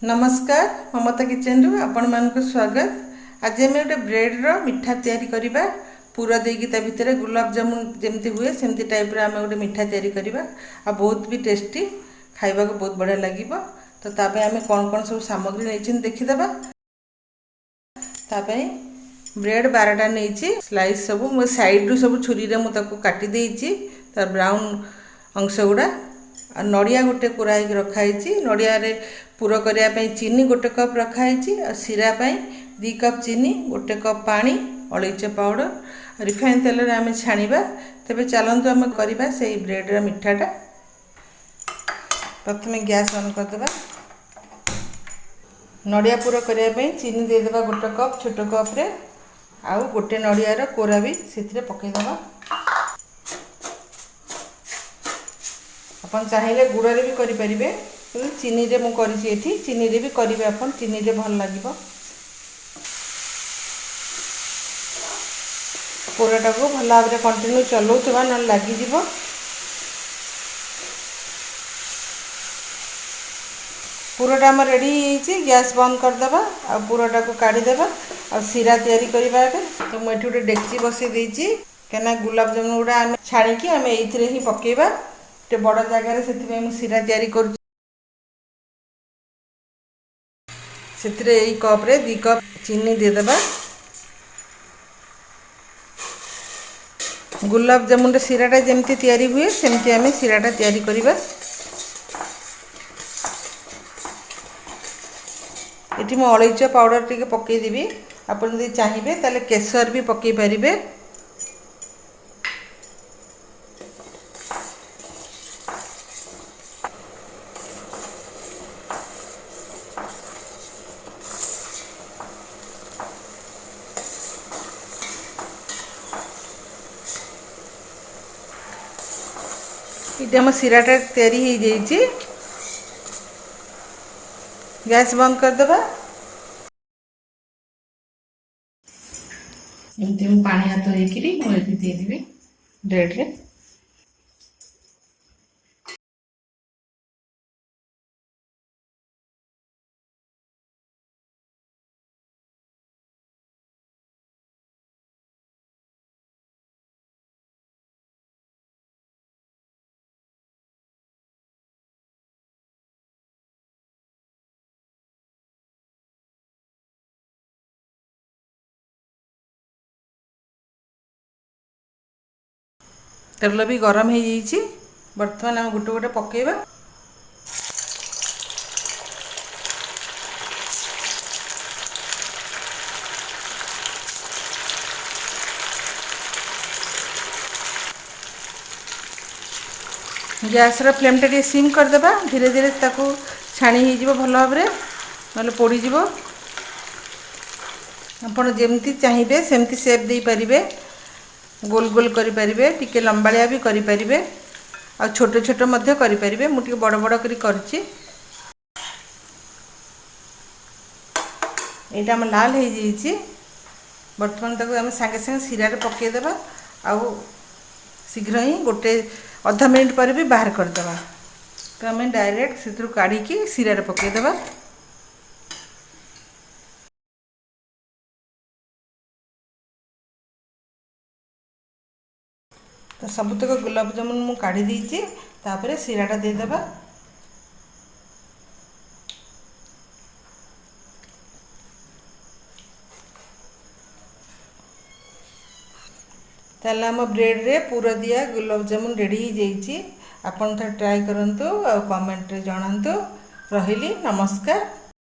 नमस्कार ममता किचन रु आपण मानक स्वागत। आज आम गोटे ब्रेड रो मिठा तैयारी करिबा। पूरा देकी ता भितर गुलाब जामुन जेमती हुए सेमती टाइप रो आम गोटे मिठा तैयारी करिबा। आ बहुत भी टेस्टी खाइबा को बहुत बढ़िया लागिबो। तो तापे आम कौन कौन सब सामग्री नहीं देखीदेबा। तापे ब्रेड 12टा नहीं स्लाइस सब मो साइड रु सब छुरी रे मु ताको काटी देइची। तार ब्राउन अंश गुडा आ नड़िया गोटे कोरा रखाई। नड़िया रे पूरा करने चीनी गोटे कप रखाई। आ सीरा 2 कप चीनी, 1 कप पानी, अलैच पाउडर रिफाइन तेल आम छाणीबा। तेबे चलतु आम करवा से ब्रेड रा मिठाटा। प्रथम गैस ऑन करदेबा। नड़िया पूरा करने चीनी देदेबा 1 कप छोट कप रे। आउ गोटे नड़िया कोरा भी से पकईदेबा। अपन चाहिए गुड़ रे भी करें, चीनी रे मुझे चीनी रे भी करेंगे। अपन चीनी रे भल लगे। कोराटा को भल भाव में कंटिन्यू चलाऊा ना लगिज। पूराटा आम रेडी हो गैस बंद करदे। आ पूराटा को काढ़ीदेवा। आ सीरा तैयारी करवा। तो मुझे गोटे डेक्ची बसई देती कहीं गुलाब जामुन गुड़ा आम छाणिकी आम ये ही पकेबा। गोटे बड़ जगार से सीरा तैयारी कर कप रे 2 कप चीनी देदेबा। गुलाब जामुन सीराटा जमती तैयारी हुए सेमती आम सीराटा तैयारी करवा। ये मु अलैच पाउडर टी पकईदेवी। आप चाहिए ताले केसर भी पकई पारे। ये आम सीराटा तैयारी हो जाइए। गैस बंद करदे। एमती पानी हाथ होदेवी ब्रेड रे। तेल भी गरम हो जाइए। बर्तमान आम गोटे गोटे पकेबा। गैस रा फ्लेम टा सिम करदेबा। धीरे धीरे ताकू छाणी हो भल भाव में ना पोड़ीज। आपड़ जमती चाहिए सेमती सेप दे पारे। गोल गोल करें, टिके लंबालिया भी करें, आ छोट छोट करें। मुझे बड़ बड़ कर यहाँ आम लाल हो जाइए। बर्तमान तक आम सांगे सांगे सीरा पकईदेवा। आउ शीघ्र ही गोटे आधा मिनिट पर भी बाहर करदे। तो आम डायरेक्ट से काढ़ी सीरा पकईदेवा। तो सबुतक गुलाब जामुन मु काढ़ी देइछि। तापरे सीराटा देदेबा। ताला आम ब्रेड रे पूरा दिया गुलाब जामुन रेडी हो जाइछि। आपन ट्राई करंतु और कमेंट रे जणांतु। रहिली नमस्कार।